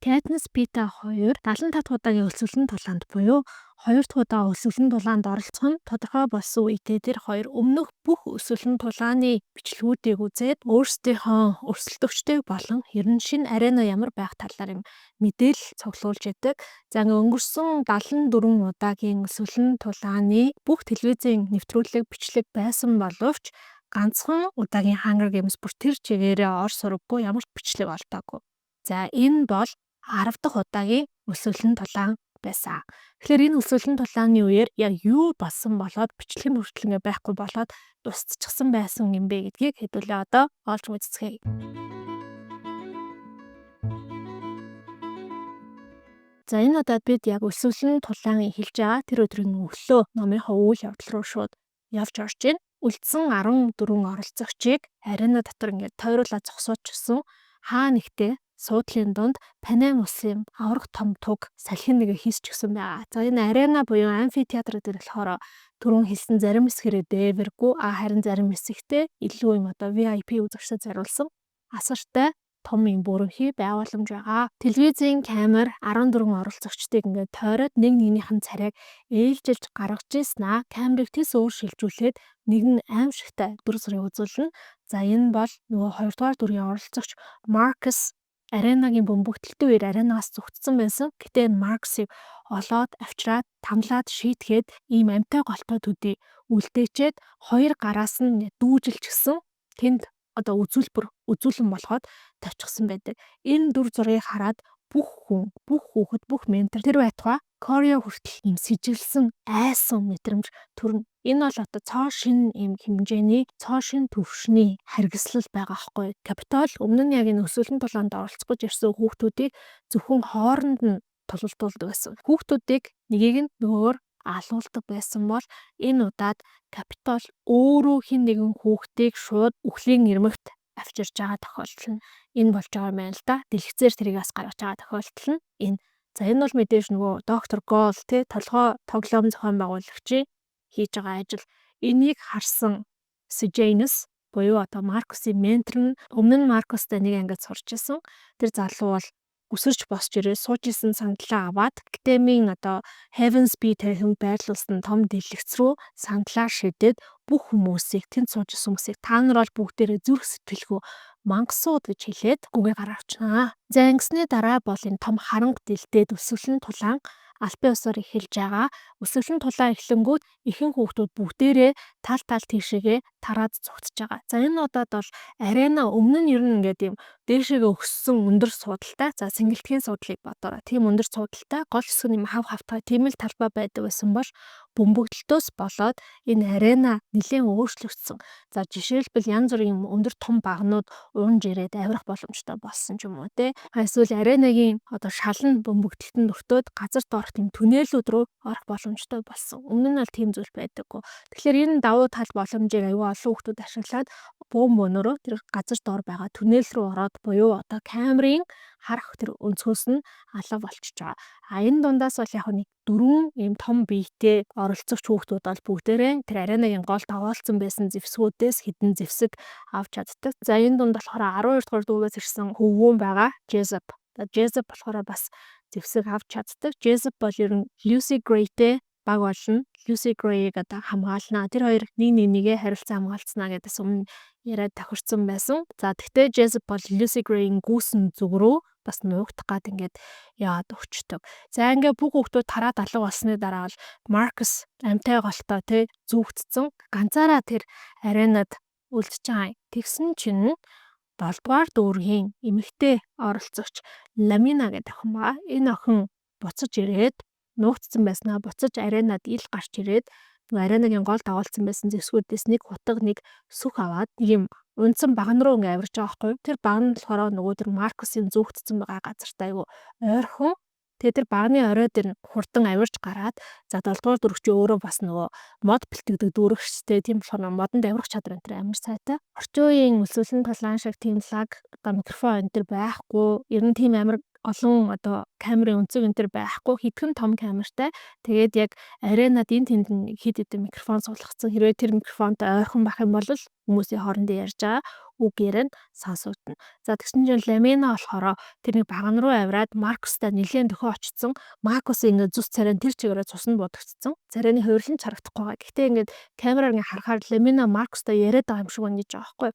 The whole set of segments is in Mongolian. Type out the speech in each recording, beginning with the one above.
Katniss Peta 2 75 дахь удаагийн өлсвөлэн тулаанд буюу 2 дахь удаа өлсвөлэн тулаанд оролцох нь тодорхой болсон үедээ тэр хоёр өмнөх бүх өлсвөлэн тулааны бичлэгүүдийг үзээд өөрсдийнхөө өрсөлдөгчдөг болон ер нь шинэ арена ямар байх талаар мэдээлэл цуглуулж яадаг. За ингээ өнгөрсөн 74 удаагийн өлсвөлэн тулааны бүх телевизийн нэвтрүүлэг бичлэг байсан боловч ганцхан удаагийн Hunger Games бүр тэр чигээрээ ор сураггүй ямар ч бичлэг олдоогүй. За энэ бол 10 дахь удаагийн өлсвөлэн тулаан байсан. Тэгэхээр энэ өлсвөлэн тулааны үеэр яг юу болсон болоод бичлэг мөртлөнгөө байхгүй болоод дуусчихсан байсан юм бэ гэдгийг хэдүүлээ одоо олж мэдцгээе. За энэ удаад бид яг өлсвөлэн тулаан эхэлж байгаа тэр өдрийн өглөө номынхоо үйл явдал руу шууд явж орж байна. Үлдсэн 14 оролцогчийг арена дотор ингээд тойруулаад зогсоочсон хаа нэгтээ суудлын дунд Panem улсын аврах том туг салхин нэгэ хийсчихсэн байгаа. За энэ арена буюу амфитеатр дээр болохоор түрүүн хэлсэн зарим хэсгэрээ дээвэргүй харин зарим хэсэгтээ илүү юм одоо VIP үзэгчдэд зориулсан асартай том юм бүрэнхий байгууламж байгаа. Телевизийн камер 14 оролцогчдыг ингээд тойроод нэг нэгнийх нь царайг ээлжилж гаргаж ийснаа камерыг тис өөр шилжүүлээд нэг нь аимшигтай дүр зургийг үзүүлнэ. За энэ бол нөгөө 2 дугаар дүрийн оролцогч Marcus аренагийн бөмбөгдөлтийн үеэр аренаас зүгтсэн байсан. Гэтэ энэ Marcus-ыг олоод авчираад тамлаад шийтгээд ийм амтай голтой төдий үлдээчээд хоёр гараас нь дүүжилчихсэн. Тэнд одоо үзүүлэн болоход тавьчихсан байдаг. Энэ дүр зургийг хараад бүх хүн, бүх хүүхэд, бүх ментор тэр байтугай Корио хүртэл юм сэжилсэн айсан мэдрэмж төрнө. Энэ бол одоо цоо шин юм хэмжээний, цоо шин төвшний харгислал байгаа хгүй. Капитол өмнө нь яг энэ өлсвөлэн тулаанд оролцох гэж ирсэн хүүхдүүдийг зөвхөн хооронд нь тулалдуулдаг байсан. Хүүхдүүдийг нэгийг нь нөгөөр алуулдаг байсан бол энэ удаад Капитол өөрөө хин нэгэн хүүхдийг шууд үхлийн нэрмэгт авчирж байгаа тохиолдол нь энэ болж байгаа юм байна л да. Дэлгэцээр тэрийг бас гаргаж байгаа тохиолдол нь энэ. За энэ бол мэдээж нөгөө доктор Гол толгой тоглоом зохион байгуулагчийн хийж байгаа ажил. Энийг харсан Sejanus буюу одоо Маркусын ментор нь өмнө нь Маркустай нэг ангид сурч исэн. Тэр залуу бол өсөрч босч ирээ сууж исэн сандлаа аваад Academy-ийн одоо Heaven's Speed тарихыг байрлуулсан том дэлгэц рүү сандлаа шидэд бүх хүмүүсийг тэнд сууж исэн хүмүүсийг та нар бол бүгдээрээ зүрх сэтгэлгүй мангасууд гэж хэлээд гүгээ гараа авчнаа. За ингэсний дараа бол энэ том харанг дэлдээд өлсвөлэн тулаан албан ёсоор эхэлж байгаа. Өлсвөлэн тулаан эхлэнгүүт ихэнх хүүхдүүд бүгдээрээ тал тийшээгээ тараад зугтж байгаа. За энэ удаад бол арена өмнө нь ер нь ингээд юм дээшээгээ өгсөн өндөр суудалтай. За сэнгэлтгийн суудлыг бодоорой. Тийм өндөр суудалтай гол хэсэг нь хав хавтай тийм л талбай байдаг байсан бол бөмбөгдөлтөөс болоод энэ арена нэлээд өөрчлөгдсөн. За жишээлбэл янз бүрийн өндөр том багнууд унж ирээд авирах боломжтой болсон ч юм уу те. Эсвэл аренагийн одоо шалан бөмбөгдөлтөнд өртөөд газар доорх тийм түнэлүүд рүү орох боломжтой болсон. Өмнө нь бол тийм зүйл байдаггүй. Тэгэхээр энэ давуу тал боломжийг аюул олон хүмүүс ашиглаад бөөнөрөө тэр газар доор байгаа түнэл рүү ороод буюу одоо камерын харах тэр өнцгөөс нь алга болчихж байгаа. Энэ дундаас бол яг нэг 4 ийм том биетэй оролцогч хүүхдүүд бол бүгдээрээ тэр аренагийн гол даваалцсан байсан зэвсгүүдээс хідэн зэвсэг авч чаддаг. За энэ дунд болохоор 12 дугаар дүүгээс ирсэн хөвгүүн байгаа Jessup. Jessup болохоор бас зэвсэг авч чаддаг. Jessup бол ер нь Lucy Gray-тэй баг болно. Lucy Gray-г одоо хамгаална. Тэр хоёр нэгээ харилцан хамгаалцсна гэдээс өмнө яриад тохирсон байсан. За тэгтээ Jessup бол Lucy Gray-ийн гүйсэн зүг рүү бас нуугдах гад ингээд яад өгчдөг. За ингээд бүх хүүхдүүд тараад алга болсны дараа бол Marcus амтай голтой зүгтцэн ганцаараа тэр аренад үлдчихэж байгаа. Тэгсэн чинь 7 дугаар дүүргийн эмэгтэй оролцогч Lamina гэдэг охин байгаа. Энэ охин буцаж ирээд нуугдсан байснаа буцаж аренад ил гарч ирээд аренагийн гол даваалцсан байсан зэвсгүүдээс нэг хутга нэг сүх аваад нэг юм унтсан баган руу ингээ авирж байгаа байхгүй юу. Тэр баган нь болохоор нөгөө тэр Маркусын зүгтцэн байгаа газартай айгу ойрхон. Тэгээ тэр багны орой дээр хурдан авирж гараад за 7 дугаар дүрх чи өөрөө бас нөгөө мод бэлтгэдэг дүрхчтэй тийм болохоор модонд авирах чадвар энэ тэр амар сайтай. Орчин үеийн өлсвөлэн тулаан шиг тийм лаг одоо микрофон энэ тэр байхгүй. Ер нь тийм амар олон одоо камерын өнцөг энэ төр байхгүй хитгэн том камертай. Тэгээд яг аренад энэ тэнд хэд хэдэн микрофон суулгацсан. Хэрвээ тэр микрофонтой ойрхон байх юм бол хүмүүсийн хоорондын ярьж байгаа үг яран сонсогдно. За тэгсэн чинь Ламина болохоор тэрний баган руу аваад Маркустай нэлээд дөхөө очсон. Маркус ингээд зүс царай тэр чигээрээ цуснд бодогдсон. Царайны хувирлан харагдахгүй байгаа. Гэхдээ ингээд камераар ингээд харахаар Ламина Маркустай яриад байгаа юм шиг үнэж байгаа байхгүй.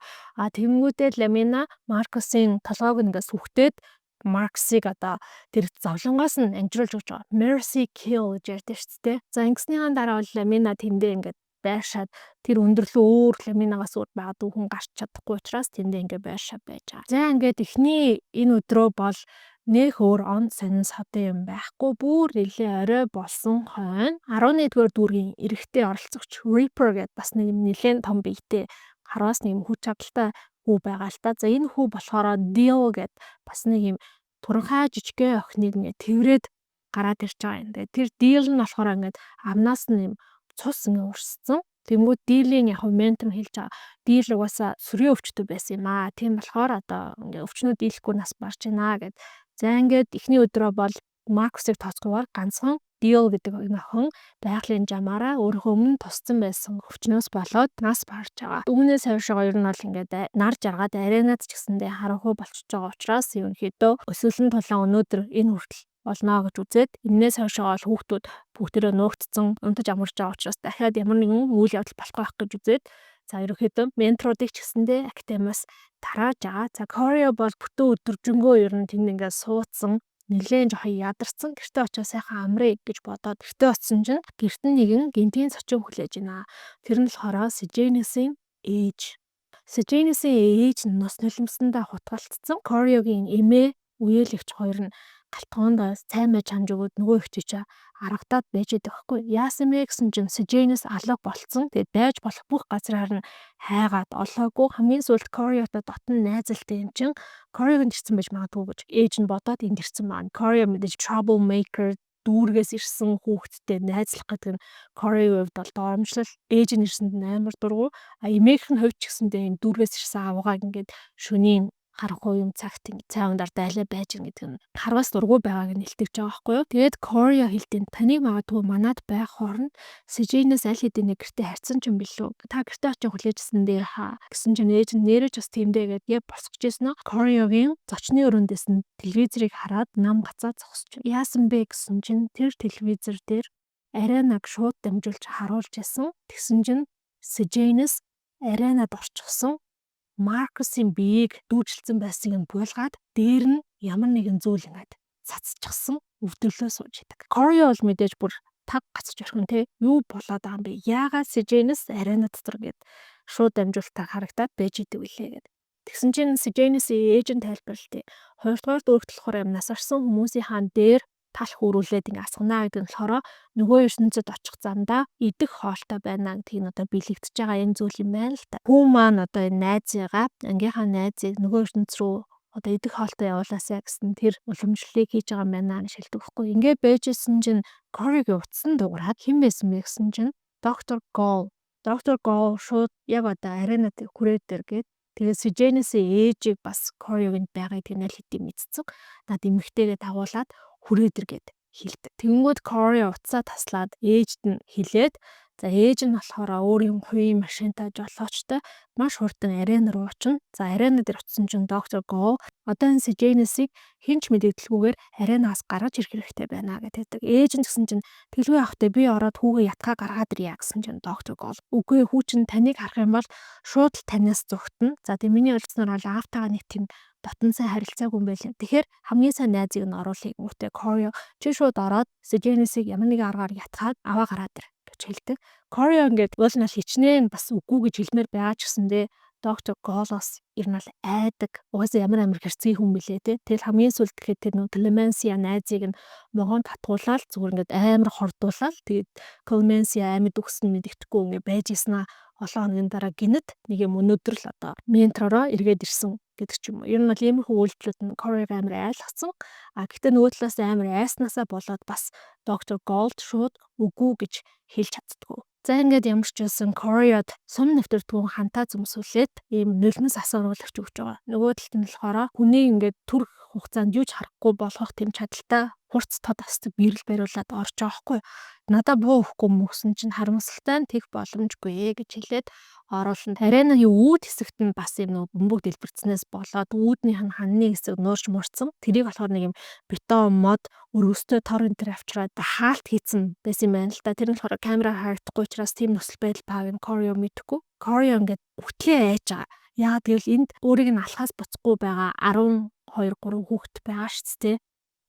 Тэнгүүдээ Ламина Маркусын толгойг ингээд сүхтээд Марксыг одоо тэр зовлонгоос нь амжруулж өгч байгаа. Mercy kill гэж ярьдээ шүү дээ. За ингэснийхэн дараа бол Ламина тэндээ ингээд байршаад тэр өндөрлөө өөр Ламинагаас өөр байгаа дүү хүн гарч чадахгүй учраас тэндээ ингээд байршаад байж байгаа. За ингээд эхний энэ өдрөө бол нөх өөр он сонин содын юм байхгүй. Бүр нэлээ орой болсон хойно 11-р дүүргийн эрэгтэй оролцогч Reaper гэдэг бас нэг нэлээд том биетэй хараас нэг хүч чадалтай хүү байгаа л та. За энэ хүү болохоор Deal гэдэг бас нэг юм туранхай жижигхэн охиныг ингээд тэрврээд гараад ирж байгаа юм. Тэгээд тэр Deal нь болохоор ингээд амнаас нь юм цус ингээд урсцсан. Тэнгүүд Deal-ийн яг ментор нь хэлж байгаа. Deal угаасаа сүрийн өвчтөй байсан юм аа. Тийм болохоор одоо ингээд өвчнүүд дийлэхгүй нас барж байна гэд. За ингээд эхний өдрөө бол Маркусыг тооцгоогоор ганцхан Deal гэдэг охин байгалийн жамаараа өөрийнхөө өмнө тусцсан байсан өвчнөөс болоод нас барж байгаа. Үүнээс хойшоо ер нь бол ингээд нар жаргаад аренад ч гэсэндээ харанхуй болчихж байгаа учраас ерөнхийдөө өсвөлэн тулаан өнөөдөр энэ хүртэл болно гэж үзээд энээс хойшоо бол хүүхдүүд бүгдээрээ нуугдсан унтаж амарч байгаа учраас дахиад ямар нэгэн үйл явдал болох байх гэж үзээд за ерөнхийдөө менторуудыг ч гэсэндээ академиас тарааж байгаа. За Корио бол бүтэн өдөржингөө ер нь тэнд ингээд суудсан нэлээд жоохон ядарсан. Гэртээ очиж сайхан амрыг гэж бодоод гэртээ очсон чинь гэрт нь нэгэн гинтийн цочин хүлээж байна. Тэр нь болохоор Sejanus-ийн ээж. Sejanus-ийн ээж нь нос нулимсандаа хутгалтцсан. Кориогийн эмээ үеэлэгч хоёр нь галтгоонд сайн байж хамж өгөөд нөгөө их чичээ аргадаад байж байгаа байхгүй. Яасан бэ гэсэн чинь Sejanus алга болцсон. Тэгээд байж болох бүх газраар нь хайгаад олоогүй. Хамгийн сүүлд Corioтой дотн найзалтай юм чинь Corioгийн ирсэн байж магадгүй гэж ээж нь бодоод энд ирсэн маань. Corio мэдээж troublemaker дүүргээс ирсэн хүүхэдтэй найзлах гэдэг нь Corio хувьд бол доромжлол. Ээж нь ирсэнд нь амар дургу. Эмээх нь хувьд ч гэсэндээ энэ дүүргээс ирсэн аваагаа ингээд шөнийн харанхуй юм цагт цай ундар дайлаа байж гэн гэдэг нь харвас дургу байгааг нь илтгэж байгаа байхгүй юу. Тэгээд Corio хэлтийн таныг магадгүй манад байх хооронд Sejanus аль хэдийн гэртээ харьцсан ч юм билүү. Та гэртээ очиж хүлээжсэн дээр хаа гэсэн чинь ээж нь нэрэж бас тиймдээ гэдээ босгож ирсэн нь Corioгийн зочны өрөөндөөс нь телевизрийг хараад нам гацаа зогсож. Яасан бэ гэсэн чинь тэр телевизэр дээр аренаг шууд дамжуулж харуулж ясан. Тэгсэн чинь Sejanus аренад орчихсон Маркусын биеийг дүүжилсэн байсныг нь буулгаад дээр нь ямар нэгэн зүйл ингээд цацчихсан өвдөрлөө сууж идэг. Corio бол мэдээж бүр таг гацж орхин те юу болоод байгаа юм бэ? Яагаад Sejanus арена дотор гээд шууд дамжуулалтаар харагдаад байж идэг вүлээ гэд. Тэгсэн чинь Sejanus-ийн ээж нь тайлбарлалт. 2-р дөрөвт болохоор юм нас орсон хүмүүсийн хаан дээр тал хөрүүлээд ингээ асгана гэдэг нь болохоор нөгөө ертөнцид очих замдаа идэх хоолтой байна гэдгийг нь одоо биелэгдэж байгаа энэ зүйл юм байна л та. Хүн маань одоо энэ найзыгаа ангийнхаа найзыг нөгөө ертөнц рүү одоо идэх хоолтой явуулаасаа гэсэн тэр уламжлалыг хийж байгаа юм байна шилдэг байхгүй. Ингээ байжсэн чинь Corio-гийн утсан дуурайд хэн байсан бэ гэсэн чинь доктор Gall. Доктор Gall шууд яг одоо аренад хүрээд дэргээд тэгээд Sejanus-ийн ээжийг бас Corio-гийн байгааг тэнэл хэдий мэдсэн. Над эмэгтэйгээ дагуулад хүрээд иргээд хэлдэг. Тэнгүүд Corio уцаа таслаад ээжд нь хэлээд за ээж нь болохоор өөрийн хувийн машинтай жолоочтой маш хурдан арена руу очино. За арена дээр очисон чинь доктор Gall одоо энэ Sejanus-ыг хинч мэдэгдэлгүйгээр аренаас гаргаж ирэх хэрэгтэй байна гэдэг. Ээж нь гэсэн чинь тэлгүй авахтай би ороод хүүгээ ятгаа гаргаад ирье гэсэн чинь доктор Gall үгүй хүү чинь таныг харах юм бол шууд л танаас зүгтэн. За тийм миний ойлцсноор бол аавтайгаа нэг тийм дотн сайн харилцаагүй юм байл. Тэгэхээр хамгийн сайн найзыг нь оруулахыг үүтэй Corio чи шууд ороод Sejanus-ыг ямар нэгэн аргаар ятгаад аваа гараад ир гэж хэлдэг. Corio ингээд уул нь хичнээн бас үгүй гэж хэлмээр байгаа ч гэсэндээ доктор Gall-оос ер нь айдаг. Угаасаа ямар амар хэрцгий хүн билээ те. Тэгэл хамгийн сүлд гэхэд тэр нөө Clemencia найзыг нь могонд татгуулаад зүгээр ингээд амар хордуулаад тэгээд Clemencia амьд үхсэн мэддэхгүй ингээд байж ийснаа олон хоногийн дараа гинэт нэг юм өнөөдөр л одоо ментороо эргээд ирсэн гэдэг ч юм уу. Ер нь бол иймэрхүү үйлдэлүүд нь Corio амар айлгцсан. Гэхдээ нөгөө талаас амар айснаасаа болоод бас доктор Gall шууд үгүй гэж хэлж чаддгүй. За ингээд ямар ч байсан Corio-д сум нэвтэрдгүүн хантаа зүмсүүлээд ийм нулимс асууруулагч өгч байгаа. Нөгөө талд нь болохоор хүний ингээд түр хугацаанд юу ч харахгүй болгох тийм чадaltaй хурц тод асдаг биерэл бариулаад орж байгаа хгүй. Надаа буу өгөхгүй мөсөн чинь харамсалтай нь тех боломжгүй гэж хэлээд оруулна. Арайны үүд хэсэгт нь бас юм нөө бөмбөг дэлбэрцснээс болоод үүднийх нь ханны хэсэг нуурч мурцсан. Тэрийг болохоор нэг юм бетон мод өрөөстэй тор энэ төр авчираад хаалт хийцэн байсан юм байна л да. Тэр нь болохоор камера харагдахгүй учраас тийм нөхцөл байдал баг юм Корио мэдэхгүй. Корио ингээд үтлээ айж байгаа. Яагаад гэвэл энд өөрийг нь алхаас буцахгүй байгаа 12 3 хүүхэд байгаа шүү дээ.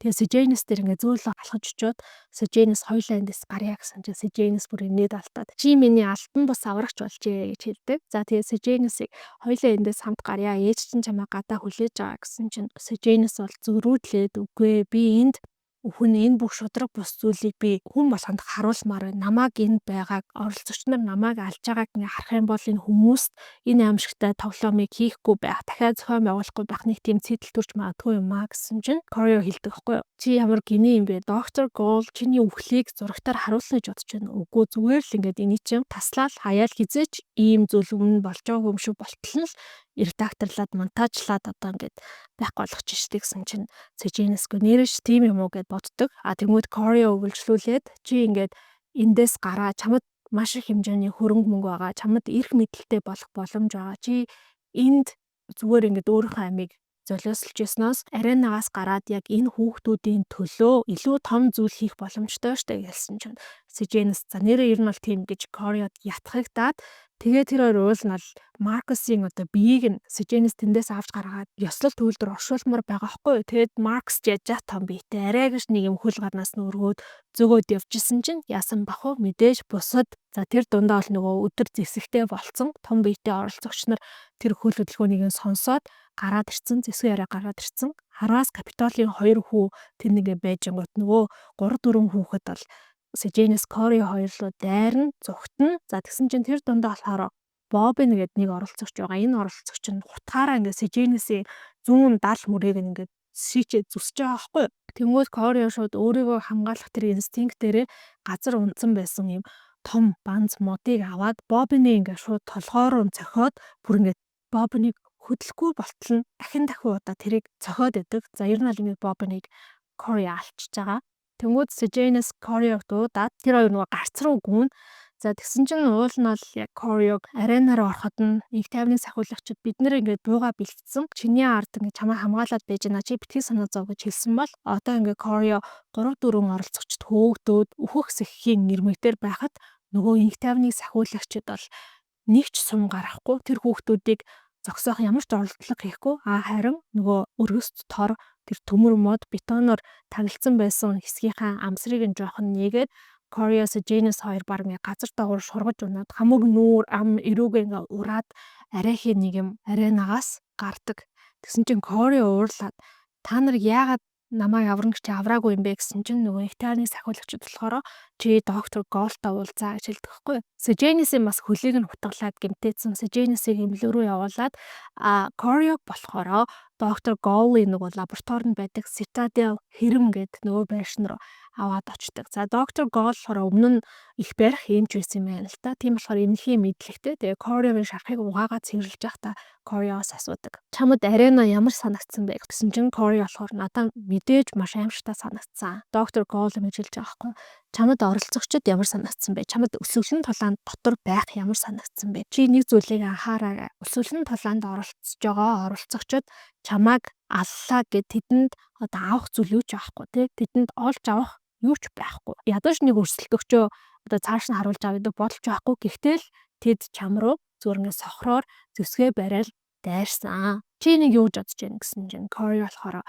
Тэгээ Сеженис дээр ингээ зөөлө алхаж очиод Сеженис хоёулаа эндээс гарья гэсэн чинь Сеженис бүр инээд алдаад чи миний альбан бус аврагч болжээ гэж хэлдэг. За тэгээ Сеженисийг хоёулаа эндээс хамт гарья ээж чинь чамаа гадаа хүлээж байгаа гэсэн чинь Сеженис бол зөрүүдлээд үгүй би энд хүн энэ бүх шудраг бус зүйлийг би хүн болгонд харуулмаар байна. Намааг энд байгааг оролцогч нар намааг алж байгааг ингээ харах юм бол энэ хүмүүст энэ аимшигтай тоглоомыг хийхгүй байх. Дахиад зохион байгуулахгүй байх нэг тийм цэдэл төрж магадгүй юм аа гэсэн чинь Корио хэлдэг байхгүй юу? Чи ямар гинэ юм бэ? Доктор Гол чиний үхлийг зурагтаар харуулна гэж бодож байна. Үгүй зүгээр л ингээд эний чинь таслал хаяал хизээч ийм зүйл өмнө болж байгаа юм шиг болтол нь редакторлаад монтажлаад одоо ингээд байх болгож штэ гэсэн чинь Сеженисгүй нэрэж тийм юм уу гэд боддог. Тэгмүүд Корио өвлжлүүлээд чи ингээд эндээс гараа чамд маш их хэмжээний хөрөнгө мөнгө байгаа. Чамд эрх мэдэлтэй болох боломж байгаа. Чи энд зүгээр ингээд өөрийнхөө амийг золиослж яснаас аренагаас гараад яг энэ хүүхдүүдийн төлөө илүү том зүйл хийх боломжтой штэ гэсэн чинь Сеженис за нэрээ ер нь бол тийм гэж Кориод ятгагдаад тэгээ тэр хоёр уулнал Маркусын одоо биеийг нь Сеженис тэндээс авч гаргаад ёслол төвлөр оршуулмаар байгаа хгүй. Тэгээд Маркус яжаа том биетэй арай гэж нэг юм хөл гарнаас нь өргөөд зөгөөд явжсэн чинь яасан бах вэ мэдээж бусад за тэр дундаа бол нөгөө өдөр зэвсэгтэй болцсон том биетэй оролцогч нар тэр хөл хөдөлгөөнийг нь сонсоод гараад ирсэн зэвсэг яриа гараад ирсэн. Хараас Капитолын 2 хүү тэр нэгэ байж гот нөгөө 3 4 хүүхэд бол Сеженис Корио хоёрлоо дайрн зүгтэн. За тэгсэн чинь тэр дундаа болохоор Бобби нэгэд нэг оролцогч байгаа. Энэ оролцогч нь хутгаараа ингээ Сеженисийн зүүн дал мөрийг ингээ шийчээ зүсэж байгаа байхгүй. Тэнгүүд Корио шууд өөрийгөө хамгаалах тэр инстинктээрээ газар унтсан байсан юм том банз модыг аваад Боббиний ингээ шууд толгоор нь цохиод бүр ингээ Боббиныг хөдлөхгүй болтол нь дахин удаа тэрийг цохиод идэг. За ер нь л ингээ Боббиныг Корио алчж байгаа. Тэнгүүд Сеженис Кориог дуудаад тэр хоёр нөгөө гарц руу гүн. За тэгсэн чинь уул нь бол яг Кориог аренаар ороход нь их тайвны сахиулагчид бид нэр ингээд бууга бэлтсэн. Чиний ард ингээд чамаа хамгаалаад байж байна. Чи битгий санаа зов гэж хэлсэн бол одоо ингээд Корио 3 4 оролцогчд хөөгдөөд өөхөх сэххийн нэрмэгтэр байхад нөгөө их тайвны сахиулагчид бол нэг ч сум гарахгүй тэр хүүхдүүдийг зогсоох ямар ч оролдлого хийхгүй харин нөгөө өргөст тор тэр төмөр мод бетоноор таглалцсан байсан хэсгийнхаа амсрыг нь жоохон нэгээд Корио Сеженис хоёр баг ингээ газар дагуур шургаж унаад хамаг нүүр ам эрүүгээ ингээ ураад арайхийн нэг юм аренагаас гардаг. Тэгсэн чинь Корио уурлаад та нар яагаад намайг аврагч чи авраагүй юм бэ гэсэн чинь нөгөө их тайвны сахиулагчид болохоор чи доктор Голтой уулзаа гэж хэлдэг хгүй. Сеженисийн бас хөлийг нь хутгалаад гэмтээсэн Сеженисийг эмнэлэг рүү явуулаад Кориог болохоор доктор Голын нөгөө лабораторид байдаг Citadel хэрэм гэдэг нөгөө байшин руу аваад очдог. За доктор Гол болохоор өмнө нь их барих эмч байсан юм байна л та. Тийм болохоор эмнэлгийн мэдлэгтэй. Тэгээ Кориогийн шарахыг угаагаад цэвэрлж байхдаа Кориоос асуудаг. Чамд арена ямар санагдсан бэ гэсэн чинь Корио болохоор надад мэдээж маш аимшигтай санагдсан. Доктор Гол гэж хэлж байгаа байхгүй. Чамд оролцогчд ямар санагдсан бэ? Чамд өсвөлэн толаанд дотор байх ямар санагдсан бэ? Чи нэг зүйлийг анхаараа. Өсвөлэн толаанд оролцож байгаа оролцогчд чамааг аллаа гэд тэдэнд одоо авах зүйл юу ч байхгүй тий. Тэдэнд олж авах юу ч байхгүй. Ядаж нэг өрсөлдөгчөө одоо цааш нь харуулж авдаг бодолч байхгүй. Гэхдээ л тэд чам руу зүгээр ингээ сохроор зөсгөө барайл дайрсан. Чи нэг юу бодож байна гэсэн чинь Корио болохоор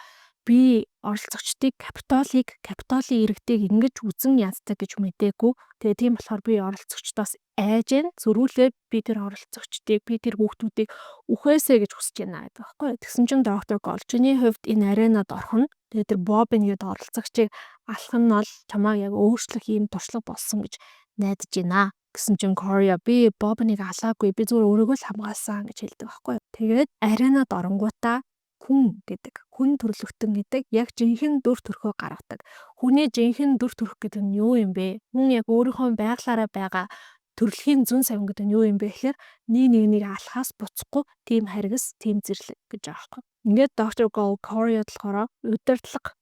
би оролцогчдыг Капитолын иргэдэг ингэж үзэн яддаг гэж мэдээгүй. Тэгээ тийм болохоор би оролцогчдоос айж зөрүүлээд би тэр оролцогчдыг би тэр хүүхдүүдийг үхээсэ гэж хүсэж байна гэдэг байхгүй. Тэгсэн чинь доктор Гол чиний хувьд энэ аренад орох нь тэгээ тэр Боббин гээд оролцогчийг алах нь бол чамаа яг өөрчлөх юм туршлага болсон гэж найдаж байна гэсэн чинь Корио би Боббиныг алаагүй би зүгээр өөрийгөө л хамгаалсан гэж хэлдэг байхгүй. Тэгээд аренад оронгуудаа хүн гэдэг хүн төрлөختөн гэдэг яг жинхэнэ дүр төрхөө гаргадаг. Хүний жинхэнэ дүр төрх гэдэг нь юу юм бэ? Хүн яг өөрийнхөө байглаараа байгаа төрөлхийн зүүн савин гэдэг нь юу юм бэ гэхээр нэг нэгнийг алхаас буцахгүй тийм харгас тийм зэрлэг гэж байгаа юм. Ингээд Dr. Gold Corio болохоор удирдлага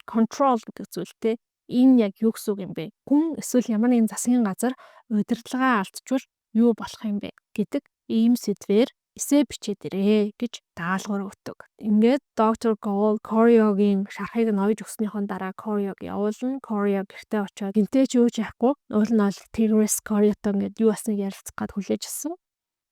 control гэдэг зүйлтэй энэ яг юу гэсэн үг юм бэ? Хүн эсвэл ямар нэгэн засгийн газар удирдлагаа алдчихвал юу болох юм бэ гэдэг ийм сэдвээр эссе бичээд ирээ гэж даалгавар өгдөг. Ингээд Dr. Gold Corioгийн шархыг ноёж өгснийхэн дараа Coriog явуулна. Corio гэртээ очиод гинтээ ч юу ч яахгүй. Уул нь ол Tigris Corioтой ингээд юу басныг ярилцах гад хүлээж авсан.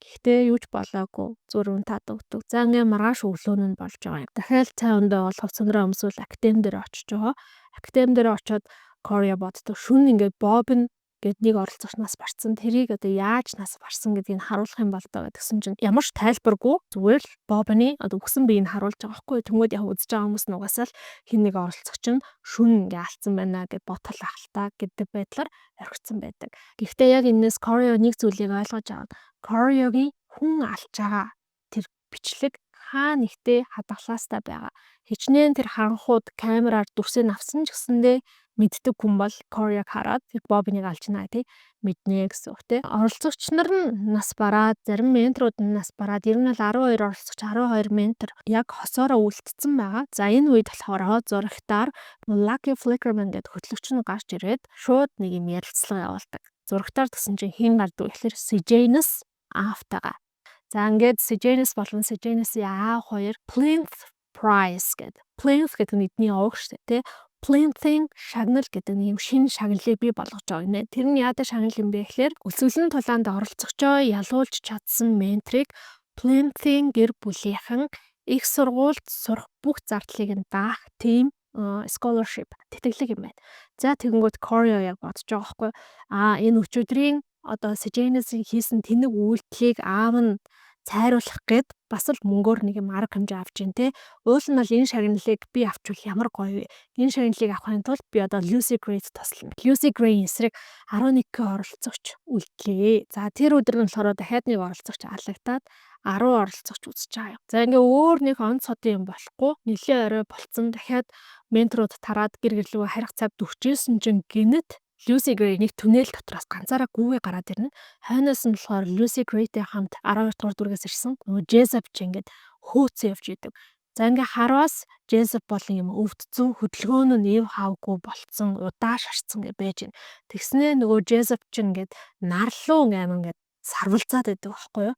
Гэхдээ юу ч болоогүй. Зүрх таад өгдөг. За ингээ маргааш өглөө нь болж байгаа юм. Дахиад цай өндөө бол хувцсандраа өмсвөл актем дээр очиж байгаа. Актем дээр очиод Corio боддог. Шүн ингээ Bob нь гэд нэг оролцогчнаас барьсан. Тэрийг одоо яаж нас барсан гэдгийг харуулах юм бол доо гэсэн чинь ямар ч тайлбаргүй зүгээр л Bob-ны одоо өгсөн биеийг харуулж байгаа байхгүй. Тэнгүүд яг үзэж байгаа хүмүүс нугасаал хин нэг оролцогч нь шүн ингээ алдсан байна гэд ботол ахалтаа гэдэг байдлаар орхицсан байдаг. Гэхдээ яг энэс Corio нэг зүйлийг ойлгож аваад Corioгийн хүн алж байгаа тэр бичлэг хаа нэгтээ хадгалаастай байгаа. Хичнээн тэр харанхууд камераар дүрсээ авсан ч гэсэндээ мэддэг хүн бол Corio хараад тэр Bob-ыг алж байна тий мэднэ гэсэн үг тий. Оролцогч нар нь нас бараад зарим менторууд нь нас бараад ер нь бол 12 оролцогч 12 ментор яг хосоороо үлдсэн байгаа. За энэ үед болохоор зурагтаар Lucky Flickerman гэдэг хөтлөгч нь гарч ирээд шууд нэг юм ярилцлага явуулдаг. Зурагтаар гэсэн чинь хэн гардаг вэ гэхээр Sejanus Aftага. За ингээд Sejanus болон Sejanus-ийн аав хоёр Plinth Prize гэдэг. Plinth гэдэг нь эдний овог шүү дээ тий. Plinthing шагнал гэдэг нэг юм шинэ шагналыг бий болгож байгаа юм. Тэр нь яадаг шагнал юм бэ гэхээр өсвөлэн тулаанд оролцогчоо ялуулж чадсан менторыг Plinthing гэр бүлийнхэн их сургуульд сурах бүх зардлыг нь даах тийм scholarship тэтгэлэг юм байна. За тэгэнгүүт Corio яг бодож байгаа байхгүй. Энэ өчигдрийн одоо Sejanus-ийн хийсэн тэнэг үйлдэлийг аав нь цайруулах гээд бас л мөнгөөр нэг юм арга хэмжээ авч ин тэ. Уул нь бол энэ шагналыг би авчвал ямар гоё вэ? Энэ шагналыг авахын тулд би одоо Lucy Gray-д тослоно. Lucy Gray эсрэг 11 оролцогч үлдлээ. За тэр өдөр нь болохоор дахиад нэг оролцогч алагдаад 10 оролцогч үзэж байгаа юм. За ингээ өөр нэг онц содын юм болохгүй. Нилээ орой болцсон дахиад менторууд тараад гэр гэрлүүгээ харих цавд өгчээсэн чинь гинэт Lucy Gray нэг түнэл дотроос ганцаараа гүүгээ гараад ирнэ. Хойноос нь болохоор Lucy Gray-тэй хамт 12 дугаар дүргээс ирсэн. Нөгөө Jessup ч ингээд хөөцөө явж идэг. За ингээ харвас Jessup болон юм өвдцэн хөдөлгөөн нь ив хавгүй болцсон, удаа шарцсан гэж байж байна. Тэгснээ нөгөө Jessup ч ингээд нарлуу айман ингээд сарвалцаад байдаг байхгүй юу?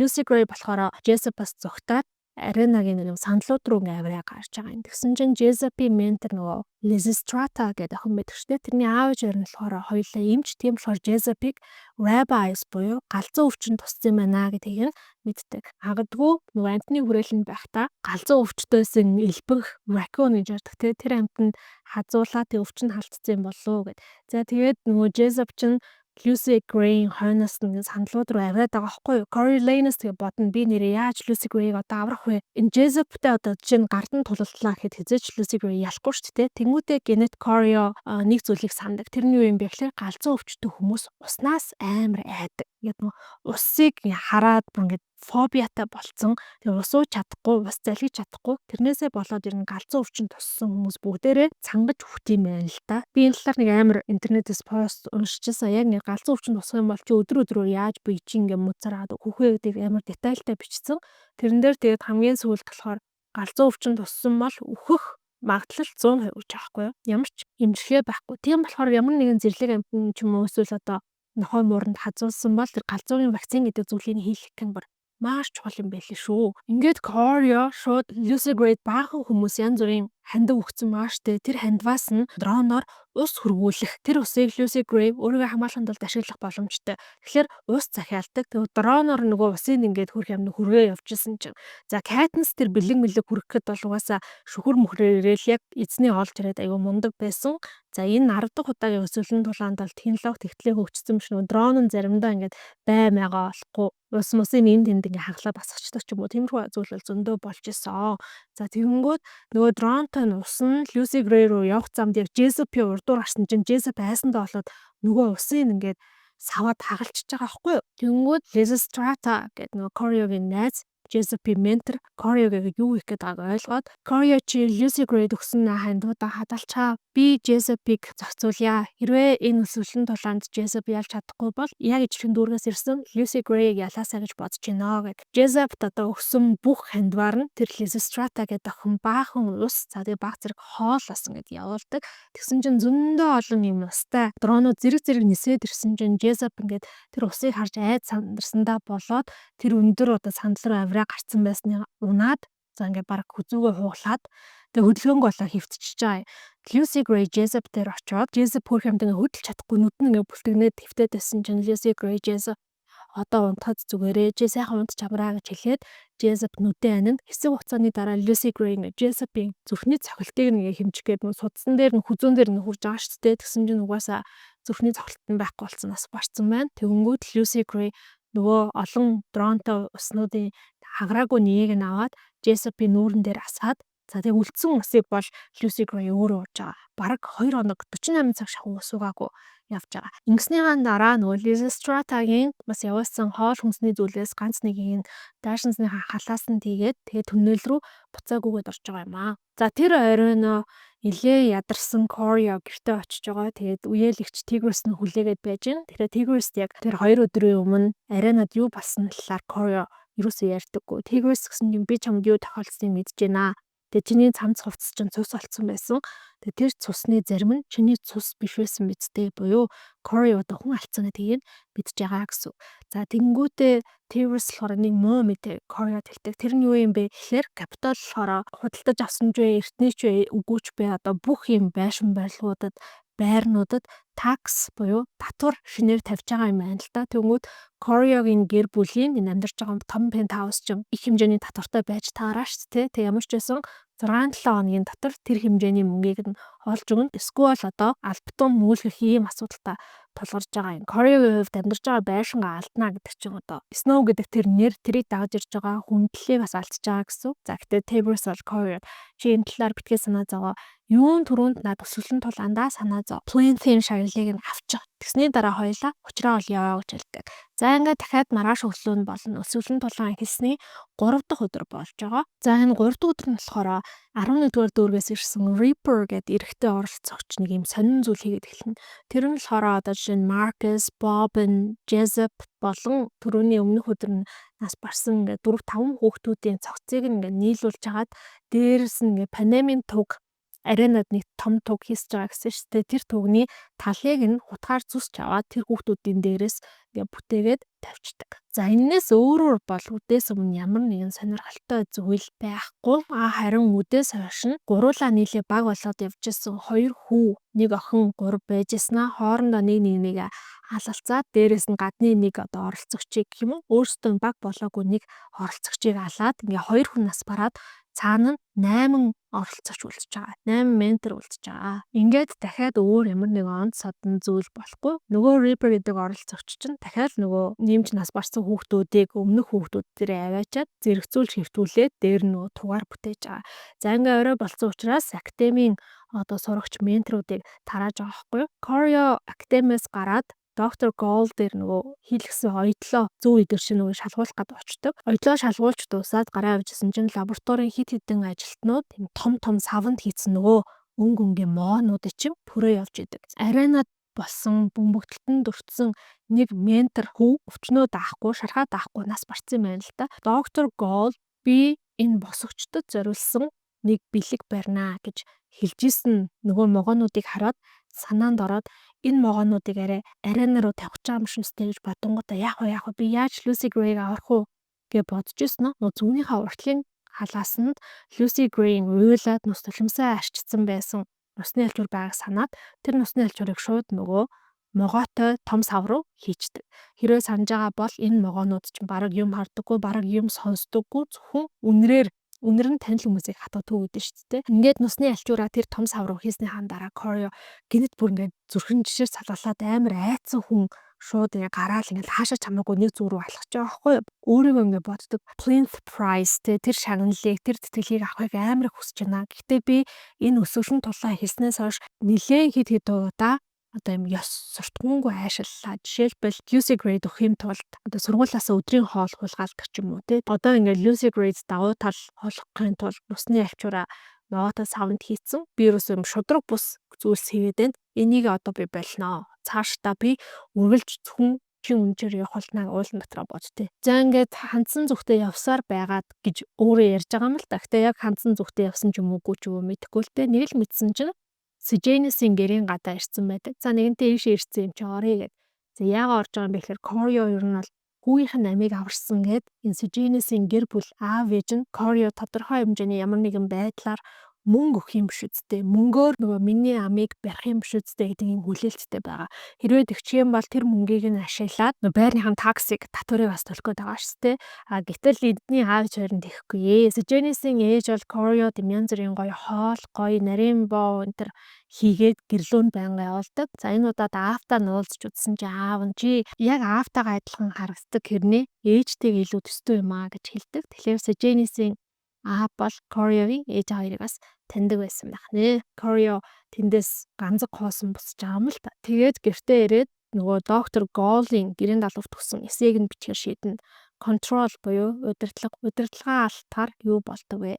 Lucy Gray болохоор Jessup-аас зогтаад Аренагийн нэг сандлууд руу авираа гарч байгаа юм. Тэгсэн чинь Jessup-ийн ментор нөгөө Lysistrata гэдэг охин байдаг шүү дээ. Тэрний аав ээж нь болохоор хоёулаа эмч, тийм болохоор Jessup-ыг rabbis буюу галзуу өвчин туссан байна гэдгийг нь мэддэг. Хагадгүй нөгөө амтны хүрээлэнд байхдаа галзуу өвчтөөс элбэх raccoon гэж ярьдаг те. Тэр амтнд хазуулаа тэг өвчин халтцсан болов гэд. За тэгээд нөгөө Jessup чинь Lucy Gray хойноос нь сандлууд руу аваад байгаа байхгүй юу? Coriolanus тэгээ бодно би нэрээ яаж Lucy Gray-г одоо аврах вэ? Энэ Jessup-тэй одоо жишээ нь гардан тулалтлаа гэхэд хязгаарч Lucy Gray ялахгүй шүү дээ. Тэнгүүтээ генет Corio нэг зүйлийг сандаг. Тэрний юу юм бэ гэхээр галзуу өвчтөй хүмүүс уснаас амар айдаг. Ингээд нөгөө усыг хараад бүр ингээд фобиатай болцсон. Тэгээ ус ууж чадахгүй, ус залгиж чадахгүй. Тэрнээсээ болоод ирнэ галзуу өвчин туссан хүмүүс бүгдээрээ цангаж үхт юм байна л да. Би энэ талаар нэг амар интернетээс пост уншижсэн. Яг нэг галзуу өвчин тусах юм бол чи өдрөөр яаж бие чи ингээ муцараад үхвэ гэдэг амар детальтай бичсэн. Тэрэн дээр тэгээд хамгийн сүүлд болохоор галзуу өвчин туссан бол үхэх магадлал 100% гэж аахгүй юу? Ямар ч эмчилгээ байхгүй. Тийм болохоор ямар нэгэн зэрлэг амтны ч юм уу эсвэл одоо нохой мууранд хазуулсан бол тэр галзуугийн вакцин гэдэг зүйлийг хийх гэх юм маш чухал юм байл шүү. Ингээд Corio шууд Lucy Gray баахан хүмүүс янз бүрийн хандив өгсөн маш тэ тэр хандваас нь дроноор ус хөрвүүлэх. Тэр усыг Lucy Gray өөрийгөө хамгаалахын тулд ашиглах боломжтой. Тэгэхээр ус захиалдаг. Тэгээ дроноор нөгөө усыг ингээд хөрөх юм хүргээ явуулсан чинь. За Katniss тэр бэлэг хүрэх гээд бол угаасаа шүхэр мөхрөөрөөл яг эзний олж ирээд аюу мундаг байсан. За энэ 10 дахь удаагийн өсвөлэн тулаанд бол технологи тэгтлээ хөгжсөн биш нөгөө дрон нь заримдаа ингээд баймагаа болохгүй ус мөсийн энд тэнд ингээ хаглаа басгачдаг ч юм уу тиймэрхүү зүйл бол зөндөө болж исэн. За тэгэнгүүт нөгөө дронтой нь ус нь Lucy Gray руу явах замд яг Jessup-ийн урдуур гарсан чинь Jessup айсандаа болоод нөгөө усын ингээд саваад хагалчихж байгаа байхгүй юу. Тэгэнгүүт Lysistrata гэдэг нөгөө Corioгийн найз Jessup-ийн ментор Corey-г юу хийх гээд байгааг ойлгоод Corey чи Lucy Gray төгсөн хандуудаа хадгалчаа. Би Jessup-ийг зохицуулъя. Хэрвээ энэ өсвөлэн тулаанд Jessup ялж чадахгүй бол яг ижлэхэн дүүргээс ирсэн Lucy Gray-г ялаасаа гэж бодож байна гэд. Jessup одоо өгсөн бүх хандвар нь тэр Lysistrata гэдэг охин баахан ус тэгээ баг зэрэг хоолоос ингээд явуулдаг. Тэгсэн чинь зөндөө олон юм устай дронууд зэрэг нисээд ирсэн чинь Jessup ингээд тэр усыг харж айд сандарсандаа болоод тэр өндөр одоо сандал руу авираа гарцсан байсныг унаад за ингээд баг хүзүүгөө хууглаад тэгээ хөдөлгөөнг болоо хөвтчихөж байгаа. Lucy Gray Jessup дээр очиод Jessup хөрх юмд ингээд хөдөлж чадахгүй нүд нь ингээд бүлтгнээд твтээд байсан чинь Lucy Gray Jessup одоо унтахад зүгээрээ чи сайхан унтж амраа гэж хэлээд Jessup нүдэн анинд хэсэг хугацааны дараа Lucy Gray ингээд Jessup-ийн зүрхний цохилтыг нэг хэмжих гээд судсан дээр нь хүзүүн дээр нь хурж байгаа шүү дээ. Тэгсэн чинь угаасаа зүрхний цохилт нь байхгүй болсон нас барцсан байна. Тэгэнгүүт Lucy Gray нөгөө олон дронтой уснуудын хаграагүй нэгийг нь аваад Jessup-ийн нүүрэн дээр асаад за тэгээ үлдсэн усыг бол Lucy Gray өөрөө ууж байгаа. Бараг 2 хоног 48 цаг шахуу ус уугаагүй явж байгаа. Ингэснийхаа дараа нөгөө Lysistrata-гийн бас явуулсан хоол хүнсний зүйлээс ганц нэгийг нь даашинсныхаа халаас нь тэгээд түнэл рүү буцаагүйгээд орж байгаа юм аа. За тэр оройно нилээ ядарсан Corey гэртээ очиж байгаа. Тэгээд үеэлэгч Tigris нь хүлээгээд байж гэн. Тэгэхээр Tigris яг тэр 2 өдрийн өмнө аренад юу болсон талаар Corey юусоо ярьдаггүй. Tigris гэсэн юм би чамд юу тохиолдсныг мэдэж байна. Тэгээ чиний цамц хувцас чинь цус олцсон байсан. Тэгээ тэр цусны зарим нь чиний цус биш байсан мэдтэй буюу Corey одоо хүн алдсан гэдгийг мэдж байгаа гэсэн. За тэгэнгүүтээ Tigris болохоор нэг муу мэдээ Corey тэлдэг. Тэр нь юу юм бэ гэхээр Capitol болохоор худалдаж авсан ч вэ, эртний ч вэ, үгүй ч бэ одоо бүх юм байшин барилгуудад байрнуудад такс буюу татвар шинээр тавьж байгаа юм байна л да. Тэгвэл Corey-гийн гэр бүлийн энэ амьдарч байгаа том пентхаус ч их хэмжээний татвартай байж таараа шүү дээ. Тэг ямар ч байсан 6-7 хоногийн дотор тэр хэмжээний мөнгийг нь олж өгнө. Эсвэл одоо албатун нүүлгэх ийм асуудалтай тулгарч байгаа юм. Corey-гийн хувьд амьдарч байгаа байшингаа алдна гэдэг чинь одоо Snow гэдэг тэр нэр тэрийг дагаж ирж байгаа хүндлэлийг бас алдчихж байгаа гэсэн. За гэтээ Tigris бол Corey чи энэ талаар битгий санаа зовоо. Юун түрүүнд над өсвөлэн тулаандаа санаа зов. Plain-Thin шагналыг нь авчих. Тэгсний дараа хоёлаа учраа бол яваа гэж хэлдэг. За ингээд дахиад маргааш өглөө нь болно. Өсвөлэн тулаан эхэлсний 3 дахь өдөр болж байгаа. За энэ 3 дахь өдөр нь болохоор 11-р дүүргээс ирсэн Reaper гэдэг эрэгтэй оролцогч нэг юм сонин зүйл хийгээд эхэлнэ. Тэр нь болохоор одоо жишээ нь Marcus, Bobbin, Jessup болон түрүүний өмнөх өдөр нь нас барсан ингээд 4-5 хүүхдүүдийн цогцыг ингээд нийлүүлж хагаад дээрээс нь ингээд Panem-ийн туг аренад нэг том туг хийсэж байгаа гэсэн шүү дээ. Тэр тугны талыг нь хутгаар зүсч аваад тэр хүүхдүүдийн дээрээс ингээ бүтээгээд тавьчихдаг. За энэс өөрөөр бол үдээс өмнө ямар нэгэн сонирхолтой зүйл байхгүй. Харин үдээс хойш нь гуруулаа нийлээ баг болоод явж исэн 2 хүү, нэг охин 3 байжснаа хоорондоо нэг халалцаад дээрээс нь гадны нэг одоо оролцогчийг гэх юм уу өөрсдөө баг болоогүй нэг оролцогчийг алаад ингээ 2 хүн нас бараад цаана нь 8 оролцогч үлдчихэж байгаа. 8 ментор үлдчихэж байгаа. Ингээд дахиад өөр ямар нэг онц содон зүйл болохгүй. Нөгөө Reaper гэдэг оролцогч чинь дахиад нөгөө нэмж нас барсан хүүхдүүдийг өмнөх хүүхдүүд дээрээ аваачаад зэрэгцүүлж хэвтүүлээд дээр нөгөө тугаар бүтээж байгаа. За ингээ орой болсон учраас академийн одоо сурагч менторуудыг тарааж байгаа байхгүй юу? Corey академиас гараад Доктор Gold дээр нөгөө хийлгсэн оёдлоо зөв идэр шиг нөгөө шалгуулах гээд очдог. Оёдлоо шалгуулж дуусаад гараа авчихсан чинь лабораторийн хит хитэн ажилтнууд тийм том савнд хийцэн нөгөө өнгөнгийн моонуудыг чинь пүрээ явж идэг. Аренад болсон бөмбөгтөлтөнд өртсөн нэг ментор хүү өвчнөө даахгүй, шархаа даахгүй нас барсан юм байна л да. Доктор Gold би энэ босгочдод зориулсан нэг бэлэг барина гэж хэлж исэн нөгөө могоонуудыг хараад санаанд ороод энэ могоонуудыг арена руу тавьчих юм шимстэй гэж бодонгуудаа яах вэ би яаж Lucy Gray-г аврах уу гэж бодож ирсэн нь зүүнийхээ уртлын халаасанд Lucy Gray-ийн уйлаад нус тулимсаа арчсан байсан нусны альчуур байгааг санаад тэр нусны альчуурыг шууд нөгөө могоотой том сав руу хийчдэг. Хэрвээ санаж байгаа бол энэ могоонууд чинь бараг юм хардаггүй, бараг юм сонсдоггүй зөвхөн үнэр нь танил хүмүүсийг хатгадаг гэдэг шүү дээ. Ингээд нусны альчуураа тэр том сав руу хийснийхаа дараа Corey гинэт бүр ингээд зүрхэн жишээр салгалаад амар айцсан хүн шууд ингээд гараал ингээд хаашаа чамаагүй нэг зүг рүү алхаж байгаа байхгүй юу? Өөрийгөө ингээд боддог. Plinth Prize тэр шагналыг тэр тэтгэлгийг авахыг амар хүсэж байна. Гэхдээ би энэ өсвөлэн тулаан хийснээс хойш нэлээд хэд удаа одоо юм ёс суртахуунгүй айшиллаа. Жишээлбэл Lucy Gray өгөх юм тулд одоо сургуулиас өдрийн хоол хулгайлдаг ч юм уу те. Одоо ингээд Lucy Gray давуу тал олохын тулд нусны альчуураа ноото савнд хийцэн би ерөөсөө юм шудраг бус зүйлс хийгээд байна. Энийг одоо би болно. Цаашдаа би үргэлж зөвхөн чин үнээр явах болнаа уулан дотроо бодтой. За ингээд хандсан зүгтээ явсаар байгаад гэж өөрөө ярьж байгаа юм л да. Гэтэ яг хандсан зүгтээ явсан ч юм уугүй ч юм уу мэдэхгүй л те. Нэг л мэдсэн чинь Сеженисийн гэрийн гадаа ирсэн байдаг. За нэгэнтээ ийшээ ирсэн юм чи орё гэд. За яагаад орж байгаа юм бэ гэхээр Корио ер нь бол хүүгийнх нь амийг аварсан гэд энэ Сеженисийн гэр бүл аав ээж нь Корио тодорхой хэмжээний ямар нэгэн байдлаар мөнгө өгөх юм биш үсттэй. Мөнгөөр нөгөө миний амийг барих юм биш үсттэй гэдэг юм хүлээлттэй байгаа. Хэрвээ тэгчих юм бол тэр мөнгийг нь ашиглаад нөгөө байрныхан таксиг татварыг бас төлөх гээд байгаа шүү дээ. Гэтэл эдний аав хоёр нь тэхгүй. Сеженисийн ээж бол Кориод янз бүрийн гоё хоол, гоё нарийн боо энэ төр хийгээд гэрлүүнд байнга явуулдаг. За энэ удаад аавтаа нуулзч үзсэн чи аав нь чи яг аавтайгаа адилхан харагддаг хэрнээ ээжтэйг илүү төстэй юм аа гэж хэлдэг. Тэгэхээр Сеженисийн аав бол Кориогийн ээж хоёрыг бас таньдаг байсан байх нэ. Корио тэндээс ганцэг хоосон босч байгаа юм л та. Тэгээд гэртээ ирээд нөгөө доктор Голын гэрийн далавт өгсөн эсээг нь бичгээр шийднэ. Control буюу удирдлага алтаар юу болдог вэ?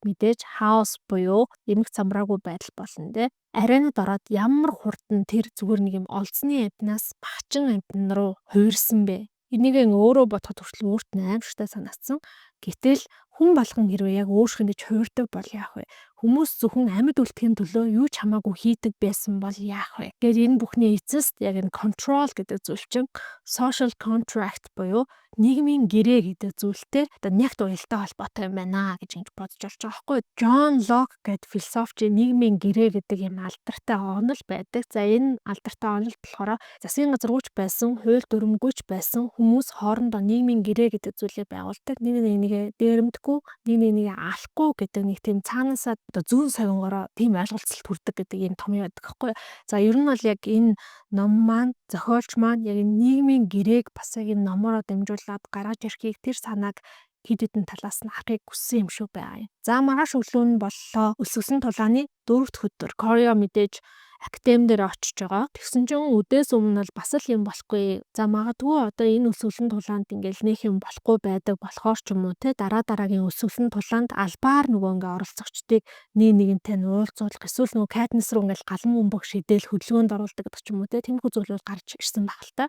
Мэдээж хаус буюу эмх замраагүй байдал болно те. Арианад ороод ямар хурдан тэр зүгээр нэг юм олзны амтнаас багчин амтан руу хувирсан бэ? Энийг өөрөө бодоход хүртэл өөрт нь аимшигтай санагдсан. Гэтэл хүн болгон хэрвээ яг өөрсгөндөө хуурдаг бол яах вэ? Хүмүүс зөвхөн амьд үлдэхин төлөө юу ч хамаагүй хийдэг байсан бол яах вэ? Гэвь энэ бүхний эцэст яг энэ control гэдэг зүйл чинь social contract буюу нийгмийн гэрээ гэдэг зүйлтэй одоо нягт уялдаа холбоотой юм байна гэж ингэж бодож болж байгаа байхгүй. John Locke гэдэг философч нийгмийн гэрээ гэдэг юм алдартай онол байдаг. За энэ алдартай онол болохоор засгийн газар гүйч байсан, хууль дүрмгүйч байсан хүмүүс хоорондоо нийгмийн гэрээ гэдэг зүйлийг байгуулдаг. Нэг дээрэмдэггүй, нэг алахгүй гэдэг нэг тийм цаанаасаа одоо зүүн совингороо тийм ойлголцолд хүрдэг гэдэг юм том юм байдаг байхгүй. За ер нь бол яг энэ ном маань зохиолч маань яг нийгмийн гэрээг бас яг энэ номороо дамжуулаад гаргаж ирэхийг тэр санааг хэд хэдэн талаас нь харахыг хүссэн юм шүү байгаа юм. За маргааш өглөө нь боллоо. Өсгсөн тулааны 4-р өдөр Корио мэдээж академи дээр очиж байгаа. Тэгсэн чинь өдөөс өмнө бол бас л юм болохгүй. За магадгүй одоо энэ өсвөлэн тулаанд ингээл нөх юм болохгүй байдаг болохоор ч юм уу те дараагийн өсвөлэн тулаанд албаар нөгөө ингээ оролцогчдыг нэгэнтэй нь уулзуулах эсвэл нөгөө Катнис руу ингээл галан бөмбөг шидэл хөдөлгөөнд оруулдаг гэдэг ч юм уу те тиймэрхүү зүйлүүд гарч ирсэн баг л та.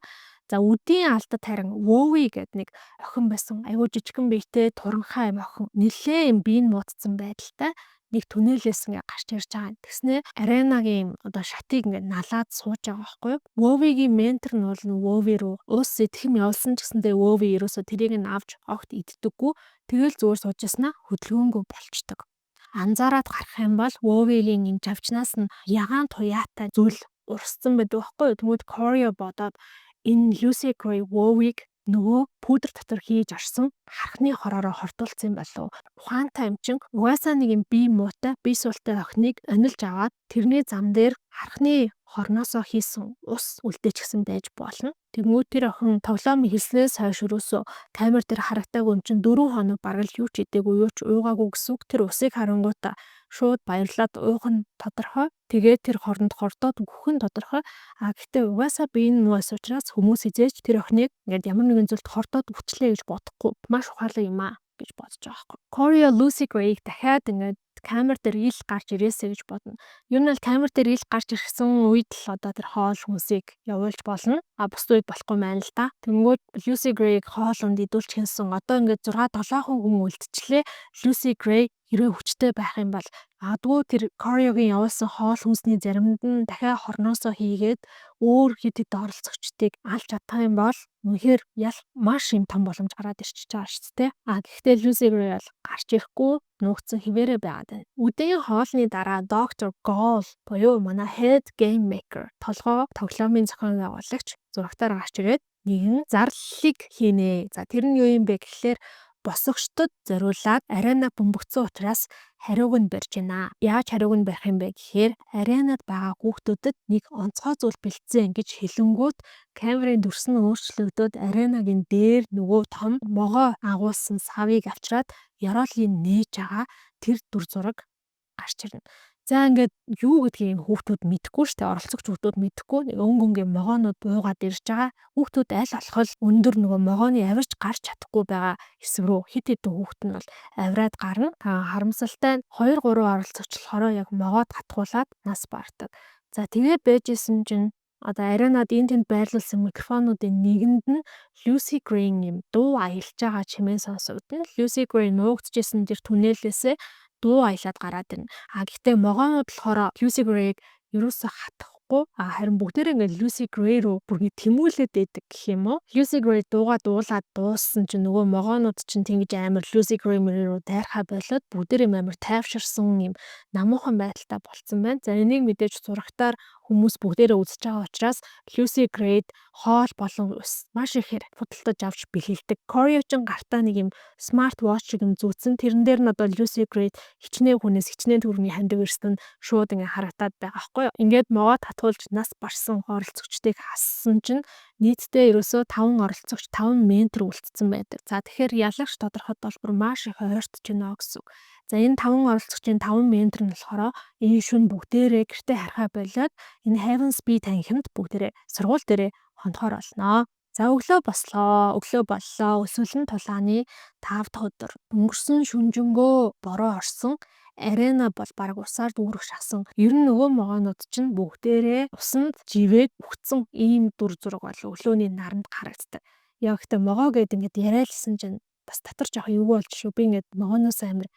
За үдийн алдад харин Wowy гэдэг нэг охин байсан. Айгуу жижигхэн биетэй туранхай юм охин. Нилээ юм биеийн муудсан байдалтай нэг түнэлээс ингээ гарч ирж байгаа. Тэгснэ аренагийн одоо шатыг ингээ налаад сууж байгаа байхгүй юу? Wowy-гийн ментор нь бол Wowy руу ус идэхэм явуулсан ч гэсэндээ Wowy ерөөсө тэрийг нь авч огт иддэггүй. Тэгэл зүгээр сууж яснаа хөдөлгөөнгүй болчдөг. Анзаараад гарах юм бол Wowy-гийн энэ жавчнаас нь ягаан туяатай зүйл урсцсан байдаг байхгүй юу? Тэгмүүд Corio бодоод энэ Lucy Gray Wowy-г нөгөө пудр дотор хийж орсон хархны хороороо хортуулсан болов. Ухаантай юм чин угаасаа нэг юм бие муутай, бие суултай охиныг онилж аваад тэрний зам дээр хархны хорноосоо хийсэн ус үлдээч гэсэн байж болно. Тэгмүү тэр охин тоглоом хэлснээс хойш өрөөсөө камер дээр харагдаагүй юм чин 4 хоног бараг л юу ч идээгүй, юу ч уугаагүй гэсэн үг. Тэр усыг харангуйта шууд баярлаад уух нь тодорхой. Тэгээд тэр хоронд хордоод өгөх нь тодорхой. Гэхдээ угаасаа бие нь нугас учраас хүмүүс хизээж тэр охиныг ингээд ямар нэгэн зүйлд хордоод өгчлээ гэж бодохгүй. Маш ухаалаг юм аа гэж бодож байгаа байхгүй. Corio Lucy Gray дахиад ингээд камер дээр ил гарч ирээсэй гэж бодно. Юу нь л камер дээр ил гарч ирсэн үед л одоо тэр хоол хүнсийг явуулж болно. Бус үед болохгүй маань л да. Тэнгүүд Lucy Gray-г хоолунд идүүлж хинсэн. Одоо ингээд 6-7 хүн үлдчихлээ. Lucy Gray хэрвээ хүчтэй байх юм бол адгүй тэр Corio-гийн явуулсан хоол хүнсний заримд нь дахиад хорноосоо хийгээд өөр хэд хэд оролцогчдыг алж чадах юм бол үнэхээр маш юм том боломж гараад ирчихэж байгаа шүү дээ. Гэхдээ Lucy Gray бол гарч ирэхгүй нуугдсан хിവэрэ байгаад байна. Үдийн хоолны дараа доктор Gol буюу манай head game maker толгой тоглоомын зохион байгуулагч зурагтаар гарч ирээд нэгэн зарлалыг хийнэ. За тэр нь юу юм бэ гэхлээр босгочдод зориулаад арена бөмбөгцсөн учраас хариуг нь барьж байна. Яаж хариуг нь барих юм бэ гэхээр аренад байгаа хүүхдүүдэд нэг онцгой зүйл бэлдсэн гэж хэлэнгүүт камерын дүрс нь өөрчлөгдөд аренагийн дээр нөгөө том могоо агуулсан савыг авчраад Яролын нээж байгаа тэр дүр зураг гарч ирнэ. За ингээд юу гэдгийг хүүхдүүд мэдэхгүй шүү дээ. Оролцогч хүүхдүүд мэдэхгүй. Нэг өнгөнгийн могоонууд буугаад ирж байгаа. Хүүхдүүд аль болох өндөр нөгөө могооны авирж гарч чадахгүй байгаа хэсэг рүү хит хитэн хүүхд нь бол авираад гарна. Харамсалтай нь 2 3 оролцогч болохоор яг могоод хатгуулаад нас бардаг. За тэгээд байжсэн чинь одоо аренад энэ тэнд байрлуулсан микрофонуудын нэгэнд нь Lucy Gray юм дуу аялж байгаа чимээ сонсогдно. Lucy Gray нуугдчихсэн тэр түнэлээсээ дуу аялаад гараад ирнэ. Гэхдээ могоонууд болохоор Lucy Gray-г ерөөсө хатахгүй харин бүгдээрээ ингээд Lucy Gray руу бүр ингэ тэмүүлээд байдаг гэх юм уу. Lucy Gray дуугаа дуулаад дууссан чинь нөгөө могоонууд чинь тэгж амар Lucy Gray руу дайрхаа болоод бүгдээрээ амар тайвширсан юм намуухан байдалтай болцсон байна. За энийг мэдээж зурагтаар хүмүүс бүгдээрээ үзэж байгаа учраас Lucy Gray-д хоол болон ус маш ихээр худалдаж авч бэлгэлдэг. Corey-чин гартаа нэг юм смарт watch шиг юм зүүцэн. Тэрэн дээр нь одоо Lucy Gray хичнээн хүнээс хичнээн төгрөгийн хандив ирсэн нь шууд ингээ харагдаад байгаа байхгүй юу. Ингээд могоо татгуулж нас барсан оролцогчдыг хассан чинь нийтдээ ерөөсөө 5 оролцогч 5 ментор үлдсэн байдаг. За тэгэхээр ялагч тодорхой толбор маш их ойртож байна гэсэн үг. За энэ 5 оролцогчийн 5 ментор нь болохоор энэ шүн бүгдээрээ гэртээ харахаа болоод энэ Heaven's Bee танхимд бүгдээрээ сургууль дээрээ хонхоор болно. За өглөө боллоо өсвөлэн тулааны 5 дахь өдөр өнгөрсөн шүнжэнгөө бороо орсон арена бол баг усаар дүүрэх шасан. Ер нь нөгөө могоонууд чинь бүгдээрээ усанд живээд үхсэн ийм дүр зураг бол өглөөний наранд харагддаг. Яг ихтэй могоо гэд ингээд яриалсан чинь бас дотор жоох эвгүй болж шүү. Би ингээд могооноос амир